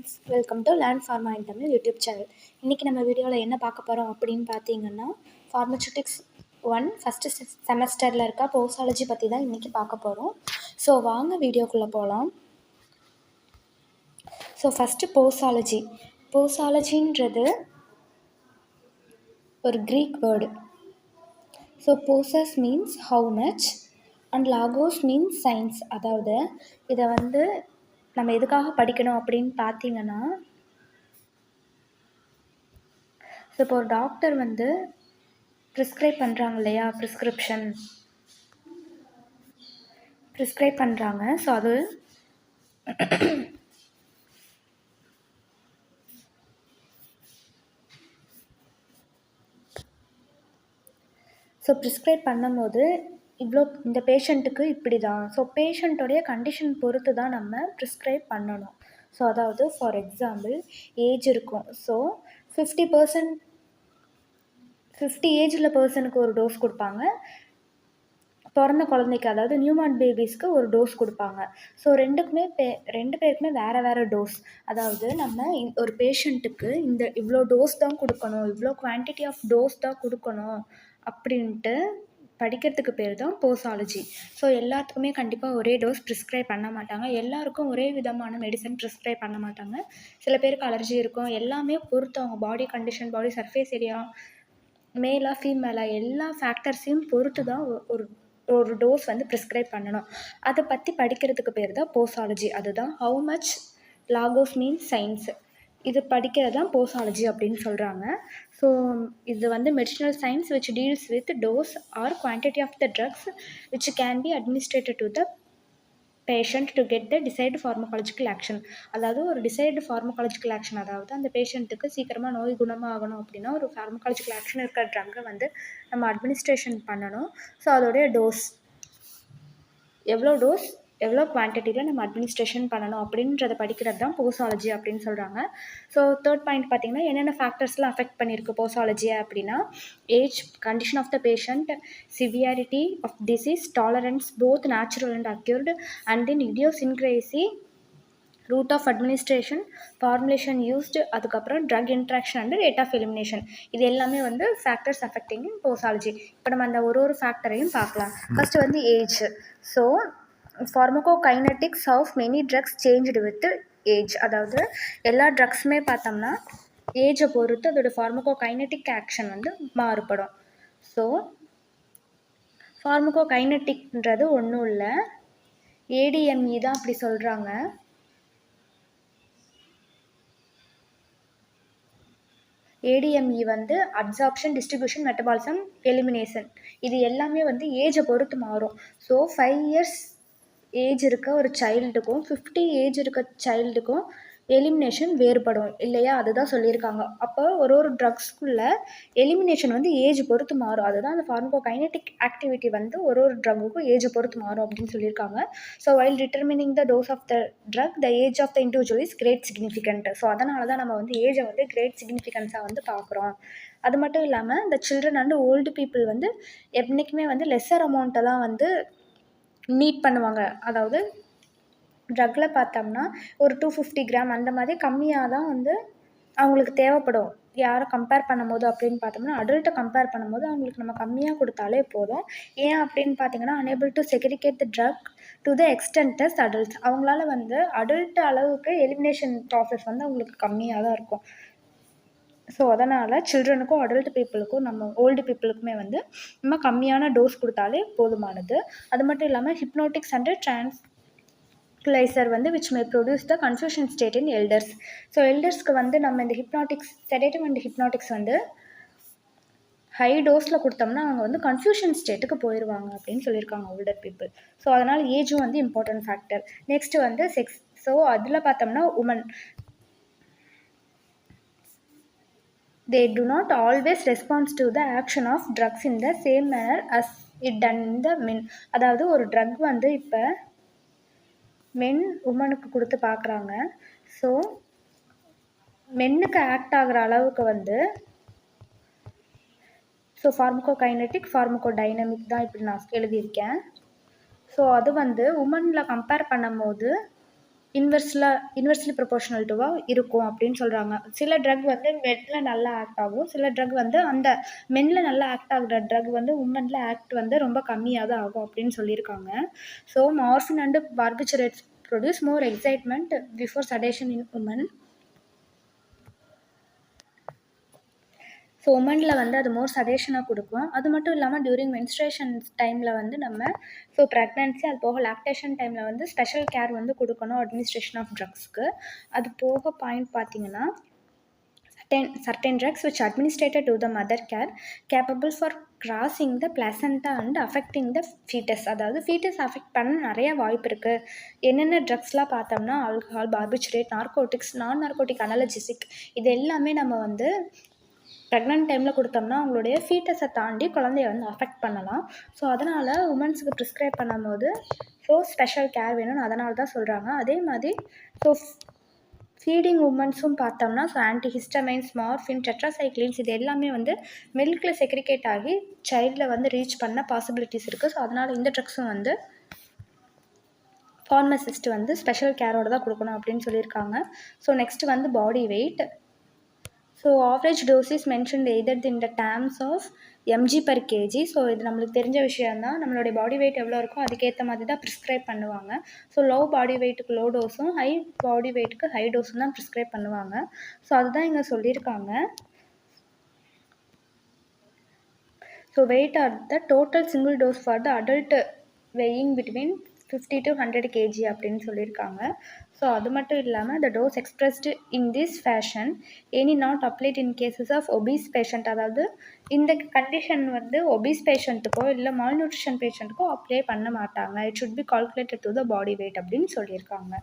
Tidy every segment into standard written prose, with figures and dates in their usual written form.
Friends, welcome to learn pharma in Tamil YouTube channel. இன்றைக்கி நம்ம வீடியோவில் என்ன பார்க்க போகிறோம் அப்படின்னு பார்த்தீங்கன்னா, ஃபார்மசூட்டிக்ஸ் 1 ஃபஸ்ட்டு செமஸ்டரில் இருக்க போசாலஜி பற்றி தான் இன்றைக்கி பார்க்க போகிறோம். ஸோ வாங்க வீடியோக்குள்ளே போகலாம். ஸோ ஃபஸ்ட்டு போசாலஜின்றது ஒரு Greek word. So posos means how much and logos means science. அதாவது இதை நம்ம எதுக்காக படிக்கணும் அப்படின்னு பார்த்தீங்கன்னா, ஸோ இப்போ ஒரு டாக்டர் ப்ரிஸ்கிரைப் பண்ணுறாங்க இல்லையா, ப்ரிஸ்கிரைப் பண்ணுறாங்க. ஸோ அது ப்ரிஸ்கிரைப் பண்ணும்போது இந்த பேஷண்ட்டுக்கு இப்படி தான், ஸோ பேஷண்ட்டோடைய கண்டிஷன் பொறுத்து தான் நம்ம ப்ரிஸ்கிரைப் பண்ணணும். ஸோ அதாவது ஃபார் எக்ஸாம்பிள் ஏஜ் இருக்கும். ஸோ 50 ஏஜில் பர்சனுக்கு ஒரு டோஸ் கொடுப்பாங்க, பிறந்த குழந்தைக்கு அதாவது நியூமார்ன் பேபிஸ்க்கு ஒரு டோஸ் கொடுப்பாங்க. ஸோ ரெண்டு பேருக்குமே வேறு டோஸ். அதாவது நம்ம ஒரு பேஷண்ட்டுக்கு இவ்வளோ டோஸ் தான் கொடுக்கணும், இவ்வளோ குவான்டிட்டி ஆஃப் டோஸ் தான் கொடுக்கணும் அப்படின்ட்டு படிக்கிறதுக்கு பேர் தான் போசாலஜி. ஸோ எல்லாத்துக்குமே கண்டிப்பாக ஒரே டோஸ் ப்ரிஸ்கிரைப் பண்ண மாட்டாங்க, எல்லாருக்கும் ஒரே விதமான மெடிசன் ப்ரிஸ்கிரைப் பண்ண மாட்டாங்க. சில பேருக்கு அலர்ஜி இருக்கும். எல்லாமே பொறுத்து அவங்க பாடி கண்டிஷன், பாடி சர்ஃபேஸ் ஏரியா, மேலா ஃபீமேலா, எல்லா ஃபேக்டர்ஸையும் பொறுத்து தான் ஒரு டோஸ் ப்ரிஸ்கிரைப் பண்ணணும். அதை பற்றி படிக்கிறதுக்கு பேர் தான் போசாலஜி. அதுதான் how much Lagos means science. இது படிக்கிறது தான் போசாலஜி அப்படின்னு சொல்கிறாங்க. ஸோ இது medicinal science which deals with dose or quantity of the drugs which can be administered to the patient to get the desired pharmacological action. அதாவது ஒரு desired pharmacological action, அதாவது அந்த பேஷண்ட்டுக்கு சீக்கிரமாக நோய் குணமாகணும் அப்படின்னா ஒரு pharmacological action இருக்கிற ட்ரக்கை நம்ம அட்மினிஸ்ட்ரேஷன் பண்ணணும். ஸோ அதோடைய டோஸ், எவ்வளோ குவான்டிட்டியில் நம்ம அட்மினிஸ்ட்ரேஷன் பண்ணணும் அப்படின்றத படிக்கிறது தான் போசாலஜி அப்படின்னு சொல்கிறாங்க. ஸோ தேர்ட் பாயிண்ட் பார்த்திங்கன்னா, என்னென்ன ஃபேக்டர்ஸ்லாம் அஃபெக்ட் பண்ணியிருக்கு போசாலஜியை அப்படின்னா, age, condition of the patient, severity of disease, tolerance both natural and acquired, and then idiosyncrasy, route of administration, formulation used, அதுக்கப்புறம் drug interaction and rate of elimination. இது எல்லாமே factors affecting இன் போசாலஜி. இப்போ நம்ம அந்த ஒரு ஃபேக்டரையும் பார்க்கலாம். First age. So pharmacokinetics of many drugs changed with age. அதாவது எல்லா ட்ரக்ஸுமே பார்த்தோம்னா ஏஜை பொறுத்து அதோட ஃபார்மகோகைனட்டிக் ஆக்ஷன் மாறுபடும். ஸோ ஃபார்மகோகைனட்டிக்ன்றது ஒன்றும் இல்லை, ஏடிஎம்இ தான் அப்படி சொல்கிறாங்க. ADME absorption, distribution, metabolism, elimination. இது எல்லாமே ஏஜை பொறுத்து மாறும். ஸோ 5 years ஏஜ் இருக்க ஒரு சைல்டுக்கும் 50 ஏஜ் இருக்க சைல்டுக்கும் எலிமினேஷன் வேறுபடும் இல்லையா, அதுதான் சொல்லியிருக்காங்க. அப்போ ஒரு ட்ரக்ஸ்குள்ளே எலிமினேஷன் ஏஜ் பொறுத்து மாறும். அதுதான் அந்த ஃபார்மகோகைனட்டிக் ஆக்டிவிட்டி ஒரு ட்ரக்குக்கும் ஏஜை பொறுத்து மாறும் அப்படின்னு சொல்லியிருக்காங்க. So while determining the dose of the drug, the age of the individual is great significant. So அதனால தான் நம்ம ஏஜை கிரேட் சிக்னிஃபிகன்ஸாக பார்க்குறோம். அது மட்டும் இல்லாமல் இந்த சில்ட்ரன் அண்ட் ஓல்டு பீப்புள் என்றைக்குமே லெஸ்ஸர் அமௌண்ட்டை தான் நீட் பண்ணுவாங்க. அதாவது ட்ரக்கில் பார்த்தோம்னா ஒரு 250 கிராம் அந்த மாதிரி கம்மியாக தான் அவங்களுக்கு தேவைப்படும். யாரை கம்பேர் பண்ணும்போது அப்படின்னு பார்த்தோம்னா, அடல்ட்டை கம்பேர் பண்ணும்போது அவங்களுக்கு நம்ம கம்மியாக கொடுத்தாலே போதும். ஏன் அப்படின்னு பார்த்தீங்கன்னா, unable to segregate the drug to the extent as adults. அவங்களால அடல்ட் அளவுக்கு எலிமினேஷன் ப்ராசஸ் அவங்களுக்கு கம்மியாக தான் இருக்கும். ஸோ அதனால் சில்ட்ரனுக்கும் அடல்ட் பீப்புளுக்கும் நம்ம ஓல்டு பீப்புளுக்குமே நம்ம கம்மியான டோஸ் கொடுத்தாலே போதுமானது. அது மட்டும் இல்லாமல் hypnotics and tranquilizer which may produce the confusion state in elders. So எல்டர்ஸ்க்கு நம்ம இந்த hypnotics, sedative and hypnotics high டோஸில் கொடுத்தோம்னா அவங்க கன்ஃபியூஷன் ஸ்டேட்டுக்கு போயிடுவாங்க அப்படின்னு சொல்லியிருக்காங்க ஓல்டர் பீப்புள். ஸோ அதனால் ஏஜும் important factor. Next sex. So அதில் பார்த்தோம்னா women, they do not always respond to the action of drugs in the same manner as it done in the men. அதாவது ஒரு ட்ரக் இப்போ மென் உமனுக்கு கொடுத்து பார்க்குறாங்க. ஸோ மென்னுக்கு ஆக்ட் ஆகிற அளவுக்கு ஸோ ஃபார்மகோகைனட்டிக், ஃபார்மகோடைனமிக் தான் இப்படி நான் எழுதியிருக்கேன். ஸோ அது உமனில் கம்பேர் பண்ணும்போது இன்வெர்ஸ்லி ப்ரொபோர்ஷனல் டுவாக இருக்கும் அப்படின்னு சொல்கிறாங்க. சில ட்ரக் வந்து மென்னில் நல்லா ஆக்ட் ஆகும், சில ட்ரக் வந்து அந்த மென்னில் நல்லா ஆக்ட் ஆகுற ட்ரக் வந்து உமனில் ஆக்ட் வந்து ரொம்ப கம்மியாக தான் ஆகும் அப்படின்னு சொல்லியிருக்காங்க. So morphine and barbiturates produce more excitement before sedation in women. So உமனில் வந்து அது மோர் சஜஷனாக கொடுக்கும். அது மட்டும் இல்லாமல் டியூரிங் மென்ஸ்ட்ரேஷன் டைமில் வந்து நம்ம ஸோ ப்ரெக்னன்சி அது போக லாக்டேஷன் டைமில் வந்து ஸ்பெஷல் கேர் வந்து கொடுக்கணும் அட்மினிஸ்ட்ரேஷன் ஆஃப் ட்ரக்ஸ்க்கு. அது போக பாயிண்ட் பார்த்தீங்கன்னா certain drugs which administered to the mother care capable for crossing the placenta and affecting the fetus. அதாவது ஃபீட்டஸ் அஃபெக்ட் பண்ண நிறைய வாய்ப்பு இருக்குது. என்னென்ன ட்ரக்ஸ்லாம் பார்த்தோம்னா ஆல்கஹால், பார்பிச்சுரேட், நார்கோட்டிக்ஸ், நான் நார்கோட்டிக் அனலஜிசிக், இது எல்லாமே நம்ம வந்து ப்ரெக்னென்ட் டைமில் கொடுத்தோம்னா அவங்களுடைய ஃபீட்டஸை தாண்டி குழந்தைய வந்து அஃபெக்ட் பண்ணலாம். ஸோ அதனால் உமன்ஸுக்கு ப்ரிஸ்கிரைப் பண்ணும்போது ஸோ ஸ்பெஷல் கேர் வேணும்னு அதனால தான் சொல்கிறாங்க. அதே மாதிரி ஸோ ஃபீடிங் உமன்ஸும் பார்த்தோம்னா ஸோ ஆன்டிஹிஸ்டமைன்ஸ், மார்ஃபின், டெட்ராசைக்ளின்ஸ் இது எல்லாமே வந்து மில்கில் செக்ரிகேட் ஆகி சைல்டில் வந்து ரீச் பண்ண பாசிபிலிட்டிஸ் இருக்குது. ஸோ அதனால் இந்த ட்ரக்ஸும் வந்து ஃபார்மசிஸ்ட் வந்து ஸ்பெஷல் கேரோடு தான் கொடுக்கணும் அப்படின்னு சொல்லியிருக்காங்க. ஸோ நெக்ஸ்ட்டு வந்து body weight. So average dose is mentioned either in the terms of mg/kg. So இது நம்மளுக்கு தெரிஞ்ச விஷயந்தான். நம்மளுடைய பாடி வெயிட் எவ்வளோ இருக்கோ அதுக்கேற்ற மாதிரி தான் ப்ரிஸ்கிரைப் பண்ணுவாங்க. ஸோ லோ பாடி வெயிட்டுக்கு லோ டோஸும், ஹை பாடி வெயிட்டுக்கு ஹை டோஸும் தான் ப்ரிஸ்கிரைப் பண்ணுவாங்க. ஸோ அதுதான் இங்கே சொல்லியிருக்காங்க. So weight or the total single dose for the adult weighing between 50 to 100 kg அப்படின்னு சொல்லியிருக்காங்க. ஸோ அது மட்டும் இல்லாமல் the dose expressed in this fashion any not applied in cases of obese patient. அதாவது இந்த கண்டிஷன் வந்து ஒபீஸ் பேஷண்ட்டுக்கோ இல்லை malnutrition பேஷண்ட்டுக்கோ apply பண்ண மாட்டாங்க. It should be calculated to the body weight அப்படின்னு சொல்லியிருக்காங்க.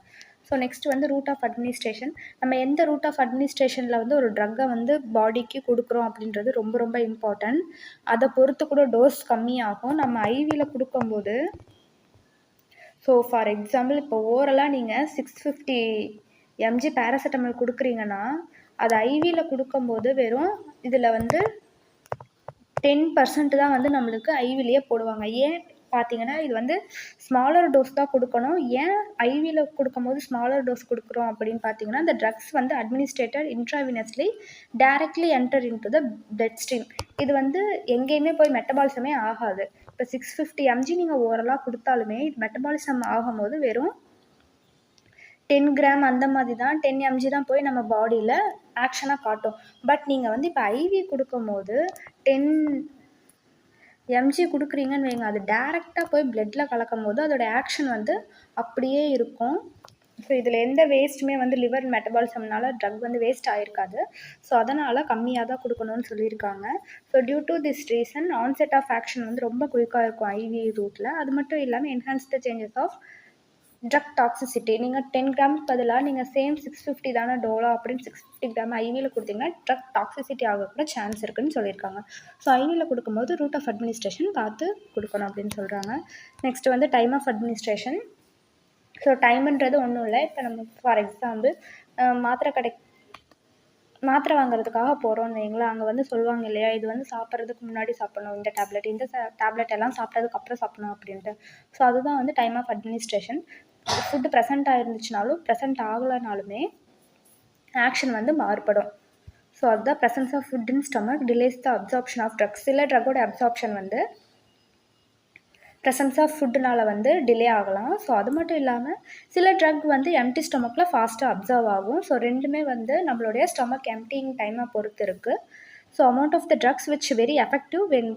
ஸோ நெக்ஸ்ட் வந்து ரூட் ஆஃப் அட்மினிஸ்ட்ரேஷன். நம்ம எந்த ரூட் ஆஃப் அட்மினிஸ்ட்ரேஷனில் வந்து ஒரு ட்ரக்கை வந்து பாடிக்கு கொடுக்குறோம் அப்படின்றது ரொம்ப ரொம்ப இம்பார்ட்டன்ட். அதை பொறுத்து கூட டோஸ் கம்மியாகும். நம்ம ஐவியில் கொடுக்கும்போது ஸோ ஃபார் எக்ஸாம்பிள் இப்போ ஓரலாக நீங்கள் 650 mg பேராசிட்டமால் கொடுக்குறீங்கன்னா அது ஐவியில் கொடுக்கும்போது வெறும் இதில் வந்து 10% தான் வந்து நம்மளுக்கு ஐவிலேயே போடுவாங்க. ஏன் பார்த்தீங்கன்னா இது வந்து ஸ்மாலர் டோஸ் தான் கொடுக்கணும். ஏன் ஐவியில் கொடுக்கும்போது ஸ்மாலர் டோஸ் கொடுக்குறோம் அப்படின்னு பார்த்தீங்கன்னா இந்த ட்ரக்ஸ் வந்து administrated intravenously directly enter into the blood stream. இது வந்து எங்கேயுமே போய் மெட்டபாலிசமே ஆகாது. இப்போ 650 mg நீங்கள் ஓரலாக கொடுத்தாலுமே இது மெட்டபாலிசம் ஆகும்போது வெறும் 10 கிராம் அந்த மாதிரி தான் 10 mg தான் போய் நம்ம பாடியில் ஆக்ஷனாக காட்டும். பட் நீங்கள் வந்து இப்போ ஐவி கொடுக்கும்போது 10 mg கொடுக்குறீங்கன்னு வைங்க, அது டேரெக்டாக போய் பிளட்டில் கலக்கும் போது அதோட ஆக்ஷன் வந்து அப்படியே இருக்கும். ஸோ இதில் எந்த வேஸ்ட்டுமே வந்து லிவர் மெட்டபாலிசம்னால ட்ரக் வந்து வேஸ்ட் ஆகிருக்காது. ஸோ அதனால் கம்மியாக தான் கொடுக்கணும்னு சொல்லியிருக்காங்க. So due to this reason onset of action வந்து ரொம்ப குயிக்காக இருக்கும் ஐவி ரூட்டில். அது மட்டும் இல்லாமல் enhance the changes of drug toxicity. நீங்கள் 10 கிராம் பதிலாக நீங்கள் சேம் 650 தானே டோலா அப்படின்னு 650 கிராம் ஐவியில் கொடுத்தீங்கன்னா ட்ரக் டாக்ஸிசிட்டி ஆக கூட சான்ஸ் இருக்குதுன்னு சொல்லியிருக்காங்க. ஸோ ஐவியில் கொடுக்கும்போது ரூட் ஆஃப் அட்மினிஸ்ட்ரேஷன் பார்த்து கொடுக்கணும் அப்படின்னு சொல்கிறாங்க. நெக்ஸ்ட் வந்து டைம் ஆஃப் அட்மினிஸ்ட்ரேஷன். ஸோ டைமுன்றது ஒன்றும் இல்லை. இப்போ நம்ம ஃபார் எக்ஸாம்பிள் மாத்திரை வாங்குறதுக்காக போகிறோம்னு வைங்களேன், அங்கே வந்து சொல்லுவாங்க இல்லையா, இது வந்து சாப்பிட்றதுக்கு முன்னாடி சாப்பிட்ணும், இந்த டேப்லெட் இந்த டேப்லெட் எல்லாம் சாப்பிட்டதுக்கு அப்புறம் சாப்பிட்ணும் அப்படின்ட்டு. ஸோ அதுதான் வந்து time of administration. Food present ஆகிருந்துச்சுனாலும் ப்ரெசென்ட் ஆகலைனாலுமே ஆக்ஷன் வந்து மாறுபடும். ஸோ அதுதான் presence of food in stomach delays the absorption of drugs. சில ட்ரக்கோட அப்சார்ப்ஷன் வந்து ப்ரெசன்ஸ் ஆஃப் ஃபுட்டுனால் வந்து டிலே ஆகலாம். ஸோ அது மட்டும் இல்லாமல் சில ட்ரக் வந்து எம்டி ஸ்டொமக்கில் ஃபாஸ்ட்டாக அப்சர்வ் ஆகும். ஸோ ரெண்டுமே வந்து நம்மளுடைய ஸ்டொமக் எம்டிங் டைமை பொறுத்து இருக்குது. So amount of the drugs which very effective when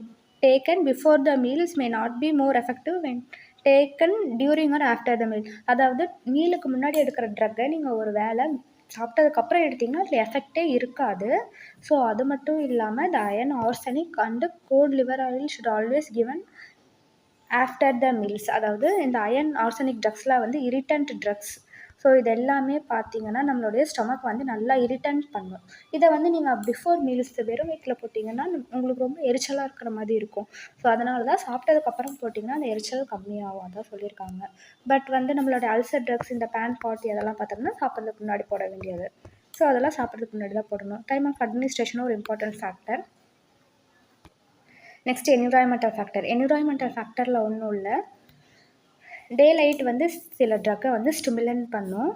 taken before the meals may not be more effective when taken during or after the meal. அதாவது மீலுக்கு முன்னாடி எடுக்கிற ட்ரக்கை நீங்கள் ஒரு வேளை சாப்பிட்டதுக்கப்புறம் எடுத்திங்கன்னா அதில் எஃபெக்டே இருக்காது. ஸோ அது மட்டும் இல்லாமல் the iron, arsenic and cod liver oil should always given after the meals. அதாவது இந்த அயன், ஆர்சனிக் ட்ரக்ஸ்லாம் வந்து இரிட்டன்ட் ட்ரக்ஸ். ஸோ இது எல்லாமே பார்த்தீங்கன்னா நம்மளுடைய ஸ்டொமக் வந்து நல்லா இரிட்டன்ட் பண்ணும். இதை வந்து நீங்கள் பிஃபோர் மீல்ஸ் வெறும் வயிற்றில் போட்டிங்கன்னா உங்களுக்கு ரொம்ப எரிச்சலாக இருக்கிற மாதிரி இருக்கும். ஸோ அதனால தான் சாப்பிட்டதுக்கப்புறம் போட்டிங்கன்னா அந்த எரிச்சல் கம்மியாகும், அதான் சொல்லியிருக்காங்க. பட் வந்து நம்மளோட அல்சர் ட்ரக்ஸ், இந்த பேன் பார்ட்டி அதெல்லாம் பார்த்தோம்னா சாப்பிட்றதுக்கு முன்னாடி போட வேண்டியது. ஸோ அதெல்லாம் சாப்பிட்றதுக்கு முன்னாடி தான் போடணும். டைம் ஆஃப் அட்மினிஸ்ட்ரேஷனும் ஒரு important factor. Next environmental factor. Environmental ஃபேக்டரில் ஒன்றும் இல்லை, டே லைட் வந்து சில ட்ரக்கை வந்து ஸ்டிமுலன்ட் பண்ணும்.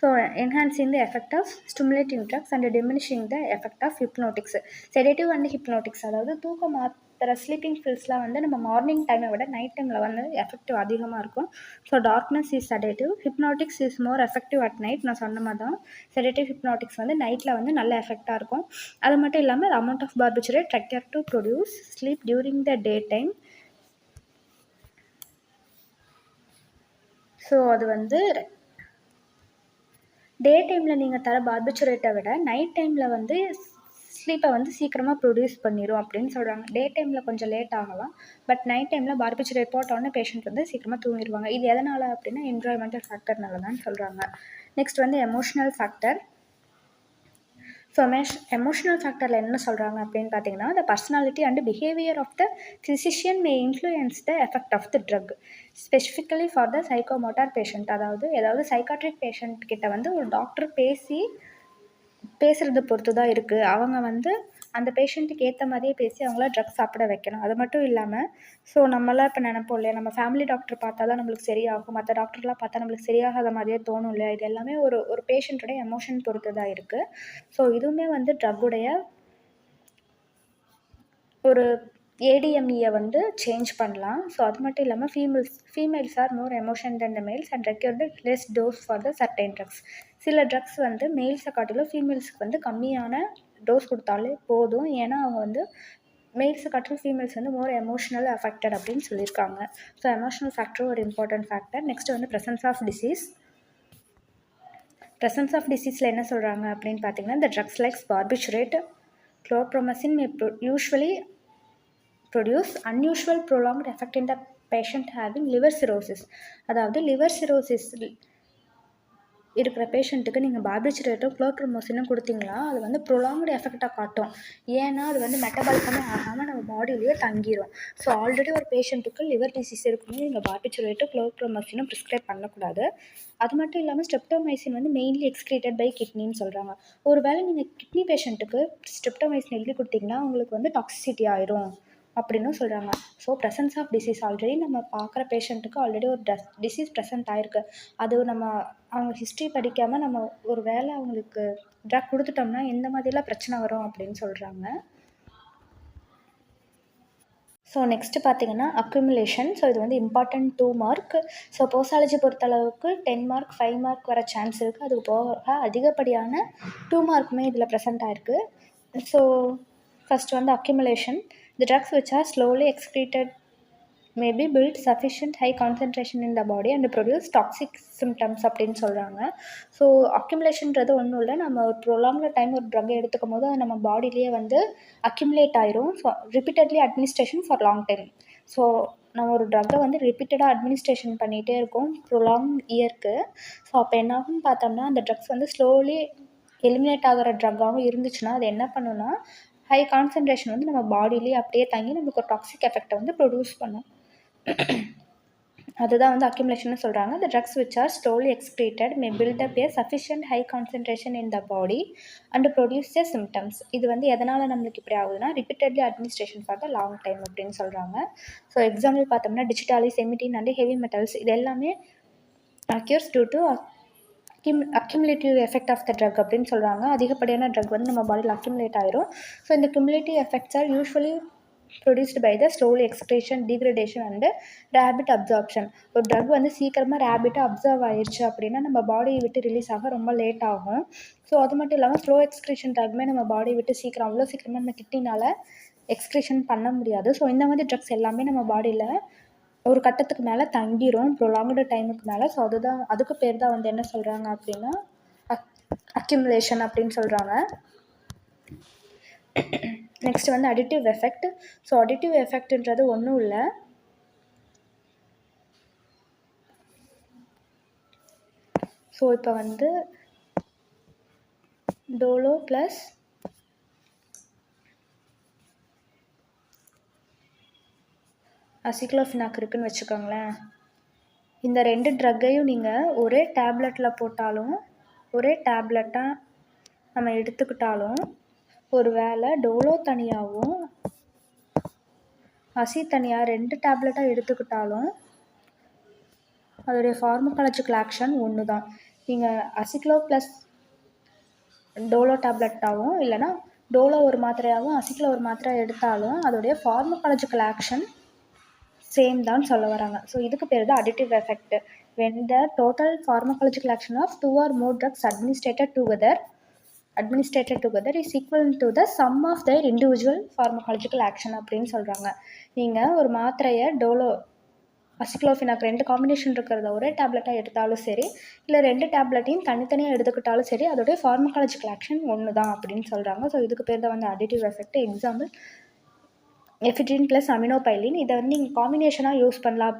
So enhancing the effect of stimulating drugs and diminishing the effect of hypnotics. Sedative and hypnotics, அதாவது தூக்க மாத்திரை ஸ்லீப்பிங் பில்ஸ்லாம் வந்து நம்ம மார்னிங் டைமை விட நைட் டைமில் வந்து எஃபெக்டிவ் அதிகமாக இருக்கும். So darkness is sedative, hypnotics is more effective at night. நான் சொன்ன மாதிரி தான் செடேட்டிவ் ஹிப்னோட்டிக்ஸ் வந்து நைட்டில் வந்து நல்ல எஃபெக்டாக இருக்கும். அது மட்டும் இல்லாமல் amount of barbiturate require to produce sleep during the day time. So அது வந்து டே டைமில் நீங்கள் தர பார்பிச்சுரேட்டை விட நைட் டைமில் வந்து ஸ்லீப்பை வந்து சீக்கிரமாக ப்ரொடியூஸ் பண்ணிடும் அப்படின்னு சொல்கிறாங்க. டே டைமில் கொஞ்சம் லேட் ஆகலாம், பட் நைட் டைமில் பார்பிச்சுரேட் போட்டோன்னே பேஷண்ட் வந்து சீக்கிரமாக தூங்கிடுவாங்க. இது எதனால் அப்படின்னா என்விரான்மெண்டல் ஃபேக்டர்னால தான் சொல்கிறாங்க. நெக்ஸ்ட் வந்து எமோஷ்னல் ஃபேக்டர். ஸோ எமோஷனல் ஃபேக்டரில் என்ன சொல்கிறாங்க அப்படின்னு பார்த்தீங்கன்னா, the personality and behaviour of the physician may influence the effect of the drug specifically for the psychomotor patient. ஏதாவது சைக்காட்ரிக் பேஷண்ட் கிட்ட வந்து ஒரு டாக்டர் பேசுகிறத பொறுத்து தான் இருக்குது. அவங்க வந்து அந்த பேஷண்ட்டுக்கு ஏற்ற மாதிரியே பேசி அவங்கள ட்ரக்ஸ் சாப்பிட வைக்கணும். அது மட்டும் இல்லாமல் ஸோ நம்மளாம் இப்போ நினைப்போம் இல்லையா, நம்ம ஃபேமிலி டாக்டர் பார்த்தா தான் நம்மளுக்கு சரியாகும், மற்ற டாக்டர்லாம் பார்த்தா நம்மளுக்கு சரியாகாத மாதிரியே தோணும் இல்லையா. இது எல்லாமே ஒரு பேஷண்ட்டோடைய எமோஷன் பொறுத்து தான் இருக்குது. ஸோ இதுவுமே வந்து ட்ரக்குடைய ஒரு ஏடிஎம்இயை வந்து சேஞ்ச் பண்ணலாம். ஸோ அது மட்டும் இல்லாமல் females are more emotion than the males and required less dose for the certain drugs. சில ட்ரக்ஸ் வந்து மேல்ஸை காட்டிலும் ஃபீமேல்ஸுக்கு வந்து கம்மியான டோஸ் கொடுத்தாலே போதும். ஏன்னா அவங்க வந்து மேல்ஸை காட்டிலும் ஃபீமேல்ஸ் வந்து மோர் எமோஷனல் அஃபெக்டட் அப்படின்னு சொல்லியிருக்காங்க. ஸோ எமோஷனல் ஃபேக்டரும் ஒரு இம்பார்ட்டன்ட் ஃபேக்டர். நெக்ஸ்ட் வந்து presence of disease. Presence of டிசீஸில் என்ன சொல்கிறாங்க அப்படின்னு பார்த்தீங்கன்னா, the drugs like barbiturate, chlorpromazine may usually produce unusual prolonged effect in the patient having liver cirrhosis. அதாவது லிவர் சிரோசிஸ் இருக்கிற பேஷண்ட்டுக்கு நீங்கள் பார்பிச்சுரேட்டோ குளோப்ரோமோசினும் கொடுத்தீங்களா, அது வந்து ப்ரொலாங்டு எஃபெக்டாக காட்டும். ஏன்னா அது வந்து மெட்டபாலிசமே ஆகாமல் நம்ம பாடியிலேயே தங்கிடும். ஸோ ஆல்ரெடி ஒரு பேஷண்ட்டுக்கு லிவர் டிசீஸ் இருக்கும்போது நீங்கள் பார்பிச்சுரேட்டோ குளோப்ரோமோசினும் ப்ரிஸ்கிரைப் பண்ணக்கூடாது. அது மட்டும் இல்லாமல் ஸ்ட்ரெப்டோமைசின் வந்து மெயின்லி எக்ஸ்க்ரீட்டட் பை கிட்னின்னு சொல்கிறாங்க. ஒரு வேளை நீங்கள் கிட்னி பேஷண்ட்டுக்கு ஸ்ட்ரெப்டோமைசின் எழுதி கொடுத்தீங்கன்னா உங்களுக்கு வந்து டாக்ஸிசிட்டி ஆயிரும் அப்படின்னு சொல்கிறாங்க. So presence of disease already நம்ம பார்க்குற பேஷண்ட்டுக்கு ஆல்ரெடி ஒரு டிசீஸ் ப்ரெசென்ட் ஆகிருக்கு. அது நம்ம அவங்க ஹிஸ்ட்ரி படிக்காமல் நம்ம ஒரு வேளை அவங்களுக்கு ட்ரக் கொடுத்துட்டோம்னா எந்த மாதிரிலாம் பிரச்சனை வரும் அப்படின்னு சொல்கிறாங்க. ஸோ நெக்ஸ்ட்டு பார்த்தீங்கன்னா அக்யூமுலேஷன். ஸோ இது வந்து இம்பார்ட்டன்ட் 2 மார்க். ஸோ போசாலஜி பொறுத்தளவுக்கு 10 மார்க் 5 மார்க் வர சான்ஸ் இருக்குது. அது போக அதிகப்படியான 2 மார்க்குமே இதில் ப்ரெசென்ட் ஆகிருக்கு. ஸோ ஃபஸ்ட் வந்து accumulation. The drugs which are slowly excreted may be build sufficient high concentration in the body and produce toxic symptoms அப்படின்னு சொல்கிறாங்க. ஸோ அக்யூமுலேஷன்றது ஒன்றும் இல்லை, நம்ம ஒரு ப்ரொலாங்டு டைம் ஒரு ட்ரக் எடுத்துக்கும் போது அது நம்ம பாடியிலேயே வந்து அக்யூமுலேட் ஆயிரும். So repeatedly administration for long time. So நம்ம ஒரு ட்ரக்கை வந்து ரிப்பீட்டடாக அட்மினிஸ்ட்ரேஷன் பண்ணிகிட்டே இருக்கோம் ப்ரொலாங் இயருக்கு. ஸோ அப்போ என்னாகும்னு பார்த்தோம்னா அந்த ட்ரக்ஸ் வந்து ஸ்லோலி எலிமினேட் ஆகிற ட்ரக்காகவும் இருந்துச்சுன்னா அது என்ன பண்ணுன்னா ஹை கான்சன்ட்ரேஷன் வந்து நம்ம பாடியிலேயே அப்படியே தங்கி நமக்கு ஒரு டாக்ஸிக் எஃபெக்டை வந்து ப்ரொடியூஸ் பண்ணும். அதுதான் வந்து அக்யூமுலேஷன் சொல்கிறாங்க. The drugs which are slowly excreted may build up a sufficient high concentration in the body and produce the symptoms. இது வந்து எதனால் நம்மளுக்கு இப்படி ஆகுதுன்னா repeatedly administration for the long time அப்படின்னு சொல்கிறாங்க. ஸோ எக்ஸாம்பிள் பார்த்தோம்னா digitalis, emetine and heavy metals இது எல்லாமே occurs due to accumulative effect of the drug அப்படின்னு சொல்கிறாங்க. அதிகப்படியான ட்ரக் வந்து நம்ம பாடியில் அக்யூமுலேட் ஆயிரும். ஸோ இந்த cumulative effects are usually produced by the slowly excretion, degradation and rapid absorption. ஒரு ட்ரக் வந்து சீக்கிரமாக ரேபிட்டாக அப்சர்வ் ஆயிடுச்சு அப்படின்னா நம்ம பாடியை விட்டு ரிலீஸ் ஆக ரொம்ப லேட் ஆகும். ஸோ அது மட்டும் இல்லாமல் ஸ்லோ எக்ஸ்க்ரேஷன் ட்ரக்மே நம்ம பாடியை விட்டு அவ்வளோ சீக்கிரமாக நம்ம கிட்னினால் எக்ஸ்க்ரேஷன் பண்ண முடியாது. ஸோ இந்த மாதிரி ட்ரக்ஸ் எல்லாமே நம்ம பாடியில் ஒரு கட்டத்துக்கு மேலே தங்கிரும் ப்ரொலாங்டு டைமுக்கு மேலே. ஸோ அதுக்கு பேர் தான் வந்து என்ன சொல்கிறாங்க அப்படின்னா அக்யூமுலேஷன் அப்படின்னு சொல்கிறாங்க. நெக்ஸ்ட் வந்து அடிட்டிவ் எஃபெக்ட். ஸோ அடிட்டிவ் எஃபெக்ட்ன்றது ஒன்றும் இல்லை, ஸோ இப்போ வந்து டோலோ ப்ளஸ் அசிக்ளோஃபினாக் இருக்குதுன்னு வச்சுக்கோங்களேன். இந்த 2 ட்ரக்கையும் நீங்கள் ஒரே டேப்லெட்டில் போட்டாலும் ஒரே டேப்லெட்டாக நம்ம எடுத்துக்கிட்டாலும் ஒரு வேளை டோலோ தனியாகவும் அசி தனியாக 2 டேப்லெட்டாக எடுத்துக்கிட்டாலும் அதோடைய ஃபார்மகாலஜிக்கல் ஆக்ஷன் ஒன்று தான். நீங்கள் அசிக்ளோ ப்ளஸ் டோலோ டேப்லெட்டாகவும் இல்லைனா டோலோ ஒரு மாத்திரையாகவும் அசிக்ளோ ஒரு மாத்திரை எடுத்தாலும் அதோடைய ஃபார்மகாலஜிக்கல் ஆக்ஷன் சேம் தான் சொல்ல வராங்க. ஸோ இதுக்கு பேர் தான் additive effect. when the total pharmacological action of 2 or more drugs administered together is equal to the sum of their individual pharmacological action அப்படின்னு சொல்கிறாங்க. நீங்கள் ஒரு மாத்திரையை டோலோ அசிக்ளோஃபினாக் 2 காம்பினேஷன் இருக்கிறத ஒரே டேப்லெட்டாக எடுத்தாலும் சரி, இல்லை 2 டேப்லெட்டையும் தனித்தனியாக எடுத்துக்கிட்டாலும் சரி, அதோடைய ஃபார்மகாலஜிக்கல் ஆக்ஷன் ஒன்று தான் அப்படின்னு சொல்கிறாங்க. ஸோ இதுக்கு பேர் தான் வந்து additive effect. Example ephedrine plus aminophylline. இதை வந்து நீங்கள் காம்பினேஷனாக யூஸ் பண்ணலாம்.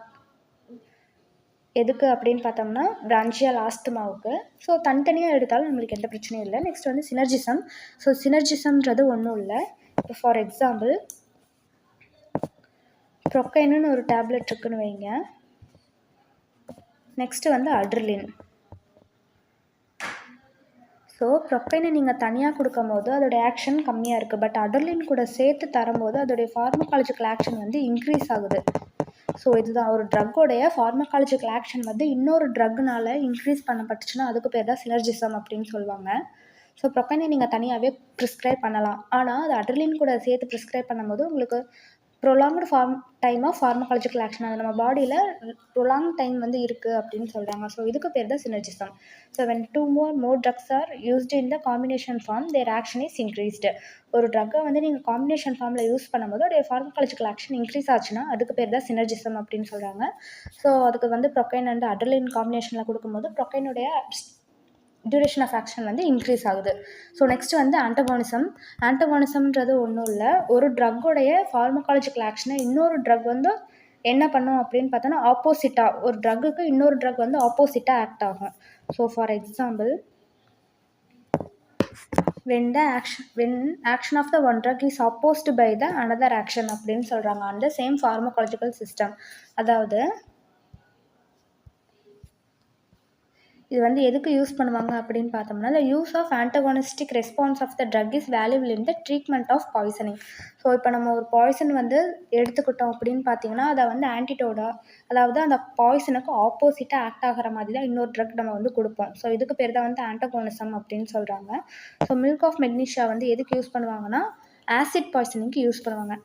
எதுக்கு அப்படின்னு பார்த்தோம்னா பிரான்ச்சியல் ஆஸ்துமாவுக்கு. ஸோ தனித்தனியாக எடுத்தாலும் நம்மளுக்கு எந்த பிரச்சனையும் இல்லை. நெக்ஸ்ட் வந்து சினர்ஜிசம். ஸோ சினர்ஜிசம்ன்றது ஒன்றும் இல்லை. இப்போ ஃபார் எக்ஸாம்பிள் ப்ரொக்கைனுன்னு ஒரு டேப்லெட் இருக்குன்னு வைங்க. நெக்ஸ்ட்டு வந்து அட்ரிலின். ஸோ ப்ரொக்கைனை நீங்கள் தனியாக கொடுக்கும் போது அதோடைய ஆக்ஷன் கம்மியாக இருக்குது. பட் அட்ரிலின் கூட சேர்த்து தரும்போது அதோடைய ஃபார்மகாலஜிக்கல் ஆக்ஷன் வந்து இன்க்ரீஸ் ஆகுது. ஸோ இதுதான் ஒரு ட்ரக்கோடைய ஃபார்மகாலஜிக்கல் ஆக்ஷன் வந்து இன்னொரு ட்ரக்னால இன்க்ரீஸ் பண்ணப்பட்டுச்சுன்னா அதுக்கு பேர் தான் சினர்ஜிசம் அப்படின்னு சொல்லுவாங்க. ஸோ ப்ரொக்கைனை நீங்கள் தனியாகவே ப்ரிஸ்கிரைப் பண்ணலாம். ஆனால் அது அட்ரிலின் கூட சேர்த்து ப்ரிஸ்கிரைப் பண்ணும்போது உங்களுக்கு prolonged time of pharmacological action அது நம்ம பாடியில் ப்ரொலாங் டைம் வந்து இருக்குது அப்படின்னு சொல்கிறாங்க. ஸோ இதுக்கு பேர் தான் synergism. So when 2 or more drugs are used in the combination form their action is increased. ஒரு ட்ரக்கை வந்து நீங்கள் காம்பினேஷன் ஃபார்மில் யூஸ் பண்ணும்போது அதோடைய ஃபார்மகாலஜிக்கல் ஆக்ஷன் இன்க்ரீஸ் ஆச்சுன்னா அதுக்கு பேர் தான் சினர்ஜிசம் அப்படின்னு சொல்கிறாங்க. ஸோ அதுக்கு வந்து ப்ரொக்கைன் அண்ட் அட்ரிலின் காம்பினேஷனில் கொடுக்கும்போது ப்ரொக்கைனுடைய டியூரேஷன் ஆஃப் ஆக்ஷன் வந்து இன்க்ரீஸ் ஆகுது. ஸோ நெக்ஸ்ட் வந்து ஆன்டகோனிசம்ன்றது ஒன்றும் இல்லை. ஒரு ட்ரக்கோடைய ஃபார்மகாலஜிக்கல் ஆக்ஷனை இன்னொரு ட்ரக் வந்து என்ன பண்ணும் அப்படின்னு பார்த்தோன்னா ஆப்போசிட்டாக ஒரு ட்ரக்குக்கு இன்னொரு ட்ரக் வந்து ஆப்போசிட்டாக ஆக்ட் ஆகும். So for example when action of the one drug is opposed by the another action அப்படின்னு சொல்கிறாங்க on the same pharmacological system. அதாவது இது வந்து எதுக்கு யூஸ் பண்ணுவாங்க அப்படின்னு பார்த்தோம்னா the use of antagonistic response of the drug is valuable in the treatment of poisoning. So இப்போ நம்ம ஒரு பாய்சன் வந்து எடுத்துக்கிட்டோம் அப்படின்னு பார்த்தீங்கன்னா அதை வந்து ஆன்டிடோடா, அதாவது அந்த பாய்சனுக்கு ஆப்போசிட்டாக ஆக்ட் ஆகிற மாதிரி தான் இன்னொரு ட்ரக் நம்ம வந்து கொடுப்போம். ஸோ இதுக்கு பேர் தான் வந்து ஆன்டகோனிசம் அப்படின்னு சொல்கிறாங்க. ஸோ மில்க் ஆஃப் மெக்னீஷியா வந்து எதுக்கு யூஸ் பண்ணுவாங்கன்னா ஆசிட் பாய்சனிங்க்கு யூஸ் பண்ணுவாங்க.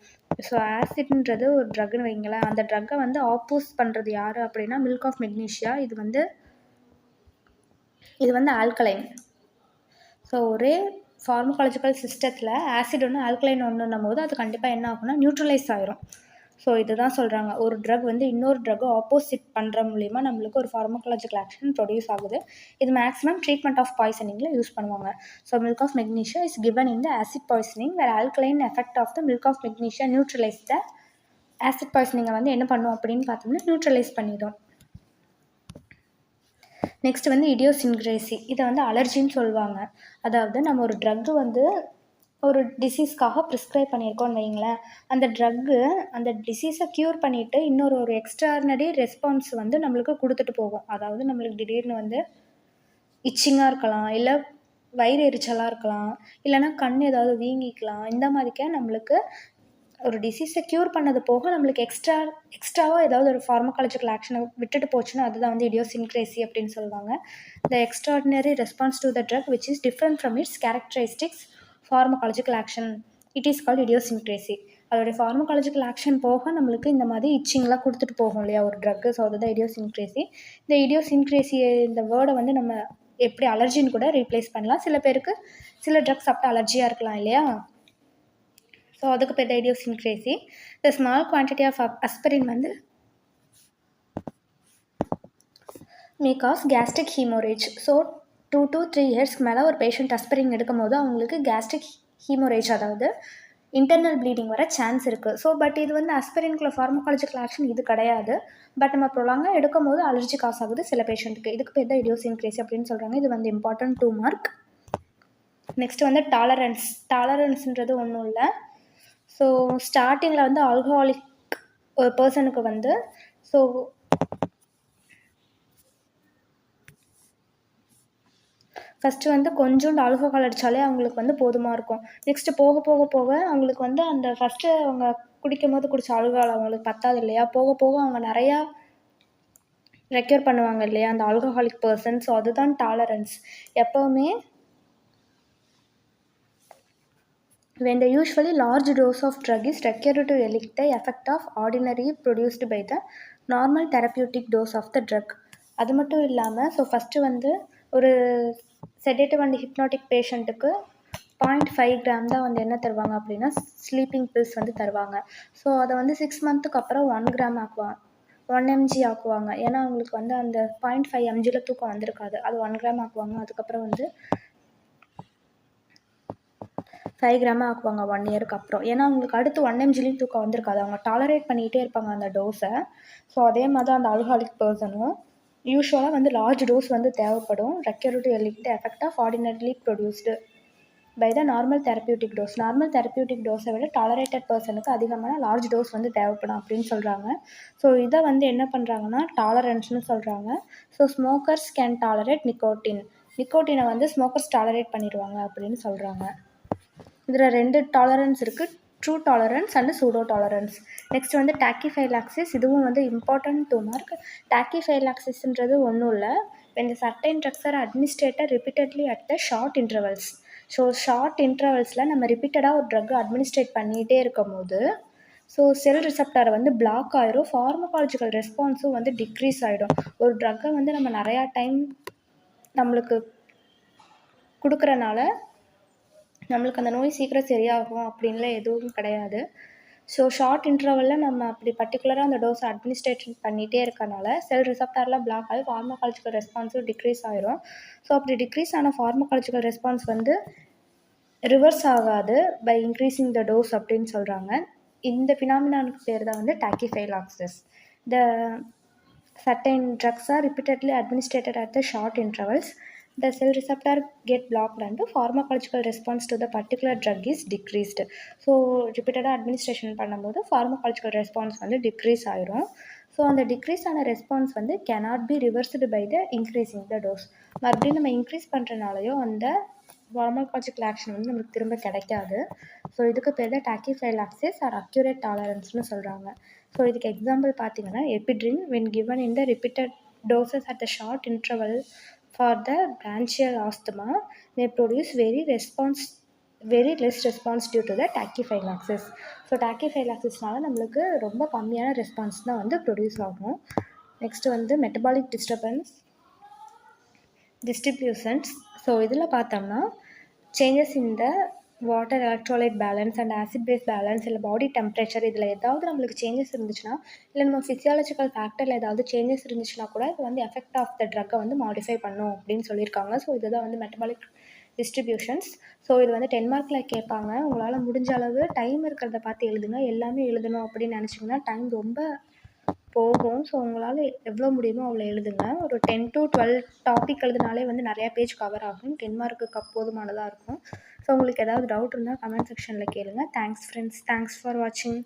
ஸோ ஆசிட்ன்றது ஒரு ட்ரக்னு வைங்களேன். அந்த ட்ரக்கை வந்து ஆப்போஸ் பண்ணுறது யார் அப்படின்னா மில்க் ஆஃப் மெக்னீஷியா. இது வந்து ஆல்கலைன். ஸோ ஒரே ஃபார்மகாலஜிக்கல் சிஸ்டத்தில் ஆசிட் ஒன்று ஆல்கலைன் ஒன்றுன்னும் போது அது கண்டிப்பாக என்ன ஆகும்னா நியூட்ரலைஸ் ஆகிரும். ஸோ இதுதான் சொல்கிறாங்க. ஒரு ட்ரக் வந்து இன்னொரு ட்ரக்கை ஆப்போசிட் பண்ணுற மூலிமா நம்மளுக்கு ஒரு ஃபார்மகாலஜிக்கல் ஆக்ஷன் ப்ரொடியூஸ் ஆகுது. இது மேக்ஸிமம் ட்ரீட்மெண்ட் ஆஃப் பாய்சனிங்கில் யூஸ் பண்ணுவாங்க. So milk of magnesia is given in the acid poisoning where alkaline effect of the milk of magnesia neutralize the acid poisoning-ஐ வந்து என்ன பண்ணும் அப்படின்னு பார்த்தோம்னா நியூட்ரலைஸ் பண்ணிடும். நெக்ஸ்ட் வந்து இடியோசின்க்ரேசி. இதை வந்து அலர்ஜின்னு சொல்லுவாங்க. அதாவது நம்ம ஒரு ட்ரக்கு வந்து ஒரு டிசீஸ்க்காக ப்ரிஸ்கிரைப் பண்ணியிருக்கோன்னு வைங்களேன். அந்த ட்ரக்கு அந்த டிசீஸை க்யூர் பண்ணிவிட்டு ஒரு எக்ஸ்ட்ரானரி ரெஸ்பான்ஸ் வந்து நம்மளுக்கு கொடுத்துட்டு போகும். அதாவது நம்மளுக்கு திடீர்னு வந்து இச்சிங்காக இருக்கலாம், இல்லை வயிறு எரிச்சலாக இருக்கலாம், இல்லைனா கண் ஏதாவது வீங்கிக்கலாம். இந்த மாதிரிக்கே நம்மளுக்கு ஒரு டிசீஸை க்யூர் பண்ணது போக நம்மளுக்கு எக்ஸ்ட்ராவாக ஏதாவது ஒரு ஃபார்மகாலஜிக்கல் ஆக்ஷனை விட்டுட்டு போச்சுன்னா அதுதான் வந்து இடியோசின்க்ரேசி அப்படின்னு சொல்லுவாங்க. The extraordinary response to the drug which is different from its characteristics pharmacological action it is called idiosyncrasy. அதோடைய ஃபார்மகாலஜிக்கல் ஆக்ஷன் போக நம்மளுக்கு இந்த மாதிரி இச்சிங்லாம் கொடுத்துட்டு போகும் இல்லையா ஒரு ட்ரக்கு. ஸோ அதுதான் இடியோசின்க்ரேசி. இந்த இடியோசின்க்ரேசி இந்த வேர்டை வந்து நம்ம எப்படி அலர்ஜின்னு கூட ரீப்ளேஸ் பண்ணலாம். சில பேருக்கு சில ட்ரக்ஸ் சாப்பிட்டா அலர்ஜியாக இருக்கலாம் இல்லையா. ஸோ அதுக்கு பேர் இடியோசின்க்ரேசி. இந்த ஸ்மால் குவான்டிட்டி ஆஃப் அஸ்பிரின் வந்து may cause gastric haemorrhage. So 2 to 3 இயர்ஸ்க்கு மேலே ஒரு பேஷண்ட் அஸ்பிரின் எடுக்கும் போது அவங்களுக்கு கேஸ்ட்ரிக் ஹீமோரேஜ், அதாவது இன்டர்னல் ப்ளீடிங் வர சான்ஸ் இருக்குது. ஸோ பட் இது வந்து அஸ்பிரின்குள்ள ஃபார்மகாலஜிக்கல் ஆக்ஷன் இது கிடையாது. பட் நம்ம ப்ரொலாங்காக எடுக்கும் போது அலர்ஜி காஸ் ஆகுது சில பேஷண்ட்டுக்கு. இதுக்கு பேர் தான் இடியோசின்க்ரேசி அப்படின்னு சொல்கிறாங்க. இது வந்து இம்பார்ட்டன்ட் 2 மார்க். நெக்ஸ்ட் வந்து டாலரன்ஸ்ன்றது ஒன்றும் இல்லை. ஸோ ஸ்டார்டிங்கில் வந்து ஆல்கஹாலிக் ஒரு பர்சனுக்கு வந்து ஸோ ஃபஸ்ட்டு வந்து கொஞ்சோண்டு ஆல்கஹால் அடித்தாலே அவங்களுக்கு வந்து போதுமாக இருக்கும். நெக்ஸ்ட்டு போக போக போக அவங்களுக்கு வந்து அந்த ஃபஸ்ட்டு அவங்க குடிக்கும் போது குடித்த ஆல்கஹால் அவங்களுக்கு பத்தாது இல்லையா. போக போக அவங்க நிறையா ரெக்யூர் பண்ணுவாங்க இல்லையா அந்த ஆல்கஹாலிக் பர்சன். ஸோ அதுதான் டாலரன்ஸ். எப்போவுமே when the usually large dose of drug is required to elicit the effect of ordinary produced by the normal therapeutic dose of the drug. அது மட்டும் இல்லாமல் ஸோ ஃபஸ்ட்டு வந்து ஒரு செடேட்டிவ் அண்ட் ஹிப்னாட்டிக் பேஷண்ட்டுக்கு 0.5 gram தான் வந்து என்ன தருவாங்க அப்படின்னா ஸ்லீப்பிங் பில்ஸ் வந்து தருவாங்க. ஸோ அதை வந்து 6 மந்த்துக்கு அப்புறம் 1 கிராம் ஆக்குவாங்க, 1 mg ஆக்குவாங்க. ஏன்னா அவங்களுக்கு வந்து அந்த 0.5 mgயில் தூக்கம் வந்திருக்காது, அது 1 கிராம் ஆக்குவாங்க. அதுக்கப்புறம் வந்து 5 கிராமாக ஆக்குவாங்க 1 இயருக்கு அப்புறம். ஏன்னா அவங்களுக்கு அடுத்து 1 mgலையும் தூக்கம் வந்திருக்காது, அவங்க டாலரேட் பண்ணிகிட்டே இருப்பாங்க அந்த டோஸை. ஸோ அதே மாதிரி தான் அந்த ஆல்கஹாலிக் பர்சனும் யூஸ்வலாக வந்து லார்ஜ் டோஸ் வந்து தேவைப்படும். Require to elicit the effect of ordinarily produced by the normal therapeutic dose. Normal therapeutic டோஸை விட டாலரேட்டட் பர்சனுக்கு அதிகமான லார்ஜ் டோஸ் வந்து தேவைப்படும் அப்படின்னு சொல்கிறாங்க. ஸோ இதை வந்து என்ன பண்ணுறாங்கன்னா டாலரன்ஸ்னு சொல்கிறாங்க. ஸோ ஸ்மோக்கர்ஸ் கேன் டாலரேட் நிக்கோட்டினை வந்து ஸ்மோக்கர்ஸ் டாலரேட் பண்ணிடுவாங்க அப்படின்னு சொல்கிறாங்க. இதில் 2 டாலரன்ஸ் இருக்குது, true tolerance and pseudo tolerance. Next வந்து டாக்கிஃபைலாக்சிஸ். இதுவும் வந்து இம்பார்ட்டன்ட் 2 மார்க். டாக்கிஃபைலாக்சிஸ்ன்றது ஒன்றும் இல்லை, when the certain drugs are administered repeatedly at the short intervals. So short இன்டர்வல்ஸில் நம்ம ரிப்பீட்டடாக ஒரு ட்ரக் அட்மினிஸ்ட்ரேட் பண்ணிகிட்டே இருக்கும் போது ஸோ செல் ரிசப்டாரை வந்து பிளாக் ஆயிரும், ஃபார்மகாலஜிக்கல் ரெஸ்பான்ஸும் வந்து டிக்ரீஸ் ஆகிடும். ஒரு ட்ரக்கை வந்து நம்ம நிறையா டைம் நம்மளுக்கு கொடுக்குறனால நம்மளுக்கு அந்த நோய் சீக்கிரம் சரியாகும் அப்படின்லாம் எதுவும் கிடையாது. ஸோ ஷார்ட் இன்டர்வலில் நம்ம அப்படி பர்டிகுலராக அந்த டோஸை அட்மினிஸ்ட்ரேஷன் பண்ணிகிட்டே இருக்கனால செல் ரிசப்டார்லாம் பிளாக் ஆகி ஃபார்மகாலஜிக்கல் ரெஸ்பான்ஸும் டிக்ரீஸ் ஆகிரும். ஸோ அப்படி டிக்ரீஸ் ஆன ஃபார்மகாலஜிக்கல் ரெஸ்பான்ஸ் வந்து ரிவர்ஸ் ஆகாது பை இன்க்ரீஸிங் த டோஸ் அப்படின்னு சொல்கிறாங்க. இந்த ஃபினாமினானுக்கு பேர் தான் வந்து டாக்கிஃபைலாக்சிஸ். த certain drugs are repeatedly administered at the short intervals. The cell receptor get blocked and the pharmacological response to the particular drug is decreased. So repeated administration பண்ணும்போது pharmacological response வந்து decrease ஆயிரும். So அந்த degrees ஆன response வந்து cannot be reversed by the increasing the dose. மறுபடியும் நம்ம increase பண்ணுறனாலையோ அந்த pharmacological action வந்து நம்மளுக்கு திரும்ப கிடைக்காது. ஸோ இதுக்கு பேர் தான் டாக்கிஃபைலாக்சிஸ் ஆர் அக்யூரேட் டாலரன்ஸ்னு சொல்கிறாங்க. ஸோ இதுக்கு எக்ஸாம்பிள் பார்த்தீங்கன்னா ephedrine when given in the repeated doses at the short interval for the bronchial asthma may produce very less response due to the tachyphylaxis. So டாக்கிஃபைலாக்சிஸ்னால நம்மளுக்கு ரொம்ப கம்மியான ரெஸ்பான்ஸ் தான் வந்து ப்ரொடியூஸ் ஆகும். நெக்ஸ்ட்டு வந்து மெட்டபாலிக் டிஸ்ட்ரிபியூஷன்ஸ். ஸோ இதில் பார்த்தோம்னா changes in the water electrolyte balance and acid base balance, இல்லை பாடி டெம்பரேச்சர், இதில் ஏதாவது நம்மளுக்கு சேஞ்சஸ் இருந்துச்சுன்னா, இல்லை நம்ம ஃபிசியாலஜிக்கல் ஃபேக்டரில் ஏதாவது சேஞ்சஸ் இருந்துச்சுன்னா கூட இது வந்து எஃபெக்ட் ஆஃப் த ட்ரக்கை வந்து மாடிஃபை பண்ணும் அப்படின்னு சொல்லியிருக்காங்க. ஸோ இதுதான் வந்து மெட்டபாலிக் டிஸ்ட்ரிபியூஷன்ஸ். ஸோ இது வந்து 10 மார்க்கில் கேட்பாங்க. உங்களால் முடிஞ்ச அளவு டைம் இருக்கிறத பார்த்து எழுதுங்க. எல்லாமே எழுதணும் அப்படின்னு நினச்சிங்கன்னா டைம் ரொம்ப போகும். ஸோ உங்களால் எவ்வளோ முடியுமோ அவ்வளோ எழுதுங்க. ஒரு 10 to 12 டாபிக் எழுதினாலே வந்து நிறையா பேஜ் கவர் ஆகும். 10 மார்க்குக்கு போதுமானதாக இருக்கும். ஸோ உங்களுக்கு ஏதாவது டவுட் இருந்தால் கமெண்ட் செக்ஷனில் கேளுங்கள். தேங்க்ஸ் ஃப்ரெண்ட்ஸ், தேங்க்ஸ் ஃபார் வாட்சிங்.